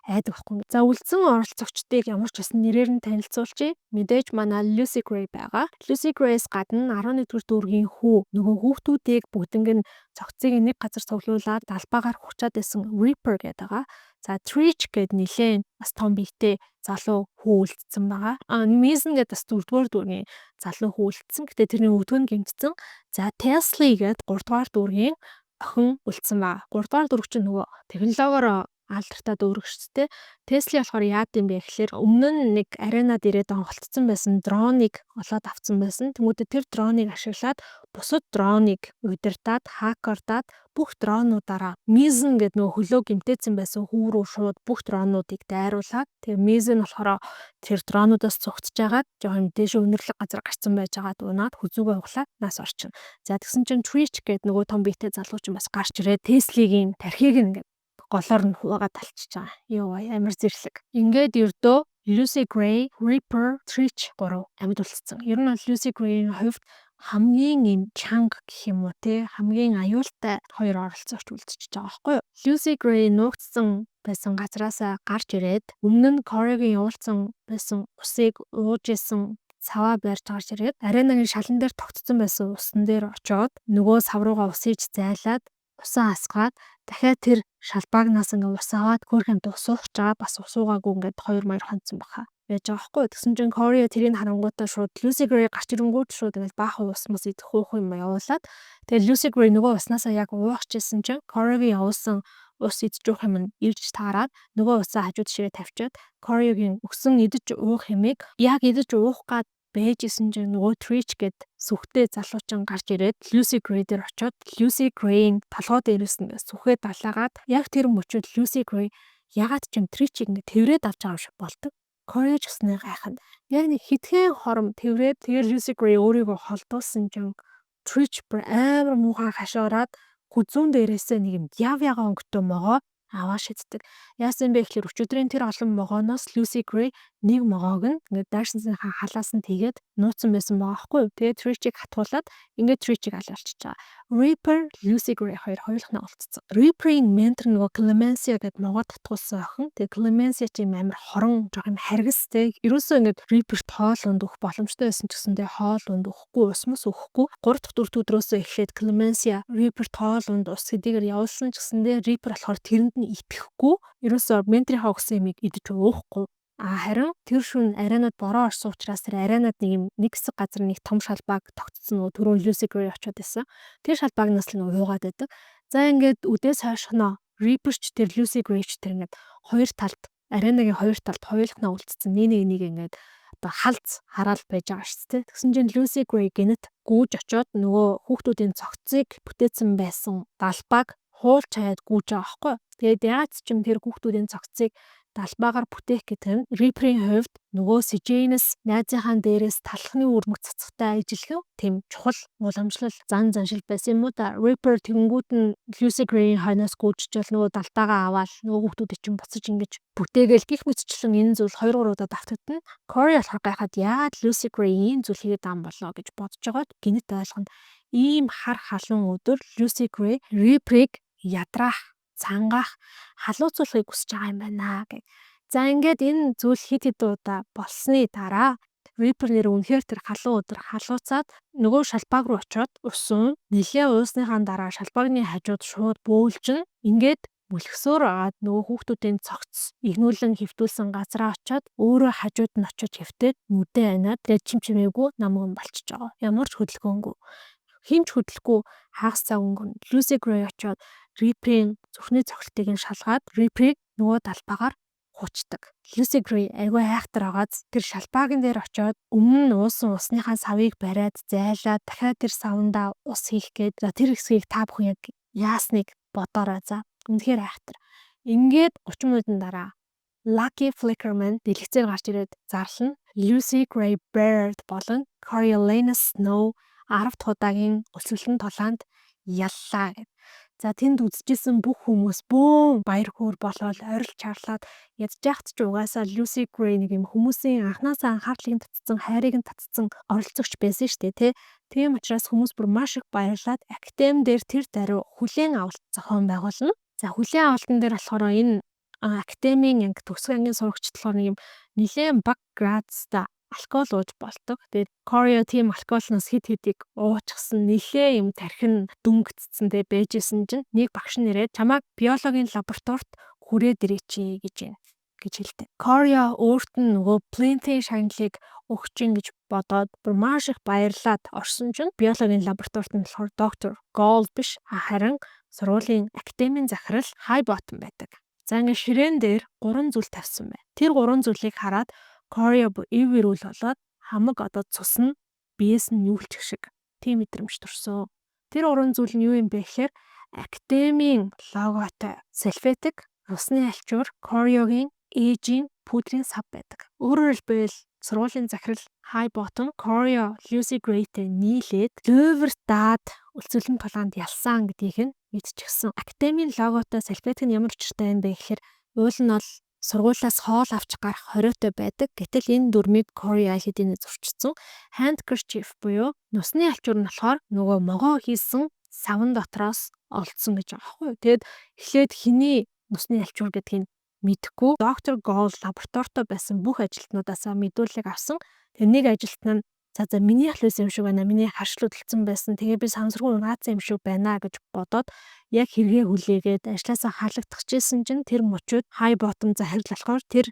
айдаг байхгүй. За үлдсэн оролцогчдыг ямар ч байсан нэрээр нь танилцуулъя. Мэдээж манай Lucy Gray байгаа. Lucy Gray-с гадна 11-р дүүргийн хүү нөгөө хүүхдүүдийг бүгднийг нь цогцыг нэг газар цуглуулад албаагаар хугачаад байсан Reaper гэдэг байгаа. За Trish гэд нилээн бас том биетэй залуу хүү үлдсэн байгаа. Mason гэд бас 4-р дүүргийн залуу хүү үлдсэн. Гэтэ тэрний өвдгөн гэмтсэн. За Teslie гэд 3-р дүүргийн охин үлдсэн байгаа. 3-р дүүрэг чинь нөгөө технологиор алдартай дүүрэгчтэй. Tesla болохоор яад юм бэ гэхээр өмнө нь нэг аренад ирээд онголцсон байсан дроныг олоод авсан байсан. Тэмүүдэд тэр дроныг ашиглаад бусад дроныг удирдаад, хакердаад бүх дронуудаараа Mason гэдэг нөгөө хөлөө гэмтээсэн байсан хүү рүү шууд бүх дронуудыг дайруулад тэгээ Mason болохоор тэр дронуудаас цугтж агаад жоохон дээш өнөрлөг газар гарцсан байж байгаа дуунаад хүзүүгээ углаад нас орчин. За тэгсэн чинь Trish гэдэг нөгөө том биетэй залууч бас гарч ирээд Tesla-гийн тархийг ингээд голоор нь хуваагаад талчиж байгаа. Йоо амар зэрлэг. Ингээд ердөө Lucy Gray, Reaper, Trish 3 амьд үлдсэн. Ер нь Lucy Gray-ийн хувьд хамгийн юм чанга гэх юм уу те хамгийн аюултай 2 оролцогч үлдчихэж байгаа байхгүй юу. Lucy Gray нуугдсан байсан газараасаа гарч ирээд өмнө нь Corey-гийн уулзсан байсан усыг ууж исэн цаваа барьж гарч ирээд аренагийн шалан дээр тогтцсон байсан усан дээр очоод нөгөө сав руугаа ус хийж зайлаад усаа асгаад дахиад тэр шалбаагнаас ингээ ус аваад хөөрхөнд усууж байгаа бас усуугаагүй ингээд 2 маяр хонцсон баха. Байж байгаа хгүй. Тэгсэн чинь Corey тэрийг харангуйтаа шууд Lucy Gray гарч ирэнгүүт шууд ингээд баахан ус мус идэх хөөх юм явуулаад тэгээ Lucy Gray нөгөө уснасаа яг уухчихсан чинь Corey-гийн явуулсан ус идэж уух юм нь ирж таараад нөгөө усаа хажууд ширээ тавьчаад Corey-гийн өгсөн идэж уух юмыг яг идэж уух гад бэжсэн чинь нөгөө Trish гэд сүхтэй залуучин гарч ирээд Lucy Gray дээр очиод Lucy Gray-ийн толгой дээрээс нь сүхээ далаагаад яг тэр мөчөд Lucy Gray ягаад ч юм Trish-ийг ингээ тэврээд авч байгаа юм шиг болдог. Corey ч гэснээр гайхаад яг нэг хитгэн хором тэврээд тэгээ Lucy Gray өөрийгөө холдуулсан чинь Trish амар муухай хашаараад хүзүүн дээрээсээ нэг юм яв яга өнгөтэй могоо аваа шиддэг. Яасан бэ гэхээр өчигдрийн тэр олон могооноос Lucy Gray нэг могоог нь ингээд дайрсанхаа халаас нь тэгээд нууцсан байсан байгаа хгүй юу. Тэгээд Trish-ийг хатгуулад ингээд Trish-ийг алуулчихж байгаа. Reaper, Lucy Gray хоёр хоёулахнаа олцсон. Reaper-ийн ментор нөгөө Clemencia гэдэг могоо татгуулсан охин. Тэгээд Clemencia чинь амар хорон жоох юм харгастэй. Ерөөсөө ингээд Reaper-т хоол унд өгөх боломжтой байсан ч гэсэндээ хоол унд өгөхгүй, ус мус өгөхгүй. 3 дахь 4 өдрөөсөө эхлээд Clemencia Reaper-т хоол унд ус хэдийгээр явуулсан ч гэсэндээ Reaper болохоор тэрэнд нь итгэхгүй. Ерөөсөө менторийнхаа өгсөн юмыг идэж уухгүй. Харин тэр шөнө аренад бороо орсон учраас тэр аренад нэг хэсэг газар нэг том шалбааг тогтцсон нөгөө түрүүн Lucy Gray очоод байсан. Тэр шалбаагнаас л уугаад байдаг. За ингээд үдээс хойшхноо Reaper-ч тэр Lucy Gray-ч тэр ингээд хоёр талд аренагийн хоёр талд хоёулахнаа үлдсэн. Нэг ингээд одоо халз хараал байж байгаа шүү дээ. Тэгсэн чинь Lucy Gray гинэт гүүж очоод нөгөө хүүхдүүдийн цогцыг бүтээсэн байсан далбааг хуулж хаяад гүүж байгаа байхгүй. Тэгээд яац ч юм тэр хүүхдүүдийн цогцыг далбаагаар бүтээх гэдэг нь Reaper-ийн хувьд нөгөө CJ-нээс найзынхаа дээрээс талхны үрмэг цацгатай ижилхэн тэм чухал уламжлал зан заншил байсан юм уу да. Reaper тэгэнгүүт нь Lucy Gray-ийн хойноос гүйжчихэл нөгөө далдаагаа аваад нөгөө хүүхдүүдэд чинь буцаж ингэж бүтээгээл гих мэтчлэн энэ зүйл 2-3 удаа давтагдана. Corey болохоор гайхаад яагаад Lucy Gray ийм зүйл хийгээд ам болоо гэж бодож байгаад гинэт ойлгоно. Ийм хар халуун өдөр Lucy Gray Reaper-ыг ядраах, цангаах, халууцуулахыг хүсэж байгаа юм байна гэх. За ингээд энэ зүйл хит удаа болсны дараа Reaper нэр үнэхээр тэр халуун өдөр халууцаад нөгөө шалбааг руу очиод усан. Нилээ уусныхаа дараа шалбаагны хажууд шууд бөөлжин. Ингээд мөлгсөөр агаад нөгөө хүүхдүүдийн цогц игнүүлэн хөвтүүлсэн газараа очиод өөрөө хажууд нь очиод хөвтөөд нүдэ анаад тэгээд чимээгүй намган болчихж байгаа. Ямар ч хөдөлгөөнгүй. Хинч хөдлөхгүй хагас цаг өнгөрнө. Lucy Gray очиод Reaper-ийн зүрхний цогцлтыг нь шалгаад Reaper-ийг нөгөө талбаагаар хуучдаг. Lucy Gray айгүй айхтар агаад тэр шалбаагийн дээр очиод өмнө нь уусан усныхаа савыг бариад зайлаад дахиад тэр савндаа ус хийх гээд за тэр хэсгийг та бүхэн яг яасныг бодоорой за. Үнэхээр айхтар. Ингээд 30 минутын дараа Lucky Flickerman дэлгэцээр гарч ирээд зарлана. Lucy Gray Baird болон Coriolanus Snow 10 дахь удаагийн өсвөлтөн толаанд яллаа гэв. За тэнд үзчихсэн бүх хүмүүс бөөн баяр хөөр болоод орил чарлаад ядчихт ч угаасаа Lucy Gray нэг юм хүмүүсийн анхнаасаа анхаарлыг татсан, хайрыг нь татсан оролцогч байсан шүү дээ, тэ. Тийм учраас хүмүүс бүр маш их баярлаад Academy дээр тэр даруй хүлээн авалт зохион байгуулна. За хүлээн авалтан дээр болохоор энэ Academy-ийн анги төгсгөө ангийн сурагчид болохоор нэг юм нэлээд баг градустай алкогол ууж болдог. Тэгээд Corio тийм алкоголноос хид хидийг уучсан нэлээ юм тархин дүнгцсэн тэ байжсэн чинь нэг багш нэрээд чамайг биологийн лабораторид хүрээд ирээч гэж хэлдэг. Corio өөрт нь нөгөө Plinth-ийн шагналыг өгчин гэж бодоод маш их баярлаад орсон чинь биологийн лабораторид нь болохоор доктор Gold биш харин сургуулийн Academy-ийн захирал Highbottom байдаг. За ингээд ширээн дээр 3 зүйл тавьсан байна. Тэр 3 зүйлийг хараад Corio эвэрүүл болоод хамаг одоо цус нь биес нь нүүлчих шиг тийм мэдрэмж төрсөн. Тэр 3 зүйл нь юу юм бэ гэхээр Academy-ийн логотой салфетик, усны альчуур, Corio-гийн ээжийн пудрийн сав байдаг. Өөрөөр хэлбэл сургуулийн захирал Highbottom Corio Lucy Gray-тэй нийлээд Louvre даад үлцэлэн толгоонд ялсан гэдгийг нь мэдчихсэн. Academy-ийн логотой салфетик нь ямар учиртай юм бэ гэхээр уул нь бол сургуулиас хоол авч гарах хориотой байдаг. Гэтэл энэ дүрмийг Corio хэдийнэ зурчсан. Handkerchief буюу нусны альчуур нь болохоор нөгөө могоо хийсэн савн дотроос олдсон гэж байгаа байхгүй юу. Тэгэд эхлээд хэний нусны альчуур гэдгийг мэдэхгүй доктор Gold лабораторитой байсан бүх ажилтнуудаасаа мэдүүлэг авсан. Тэр нэг ажилтан нь за миний ахлаас юм шиг байна. Миний харшил хөдөлсөн байсан. Тэгээ би сансргүй унаацсан юм шиг байна гэж бодоод яг хэрэгээ хүлээгээд ажлаасаа халагдчихжсэн чинь тэр мочууд Highbottom захирал болохоор тэр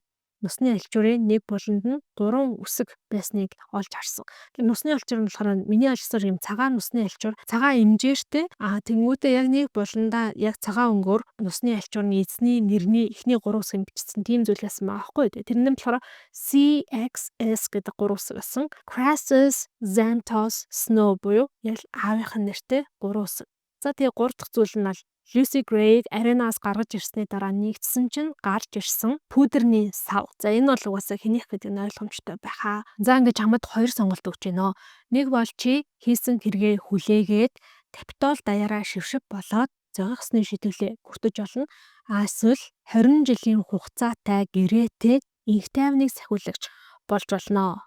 нусны альчуурын нэг буланд нь 3 үсэг байсныг олж харсан. Тэр нусны альчуур нь болохоор миний альчсаар юм цагаан нусны альчуур, цагаан эмжээртэй. Тэнгүүтээ яг нэг буландаа яг цагаан өнгөөр нусны альчуурны эзний нэрний эхний 3 үсгийг бичсэн тийм зүйл байсан байхгүй юу. Тэр нь болохоор CXS гэдэг 3 үсэг байсан. Crassus, Xanthos, Snow буюу яг аавынх нь нэртэй 3 үсэг. За тэгээ 3 дахь зүйл нь Lucy Gray аренаас гаргаж ирсний дараа нэгдсэн чинь гарч ирсэн пудрны сав. За энэ бол угаасаа хэнийх гэдэг нь ойлгомжтой байхаа. За ингэж хамт 2 сонголт өгч гинөө. Нэг бол чи хийсэн хэрэгээ хүлээгээд Capitol даяараа шившив болоод зогсны шидэглээ хүртэж болно. Эсвэл 20 жилийн хугацаатай гэрээтэй инх тайвныг сахиулагч болж болно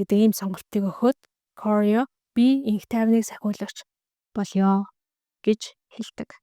гэдэг ийм сонголтыг өгөхөд Corio би инх тайвныг сахиулагч болёо гэж хэлдэг.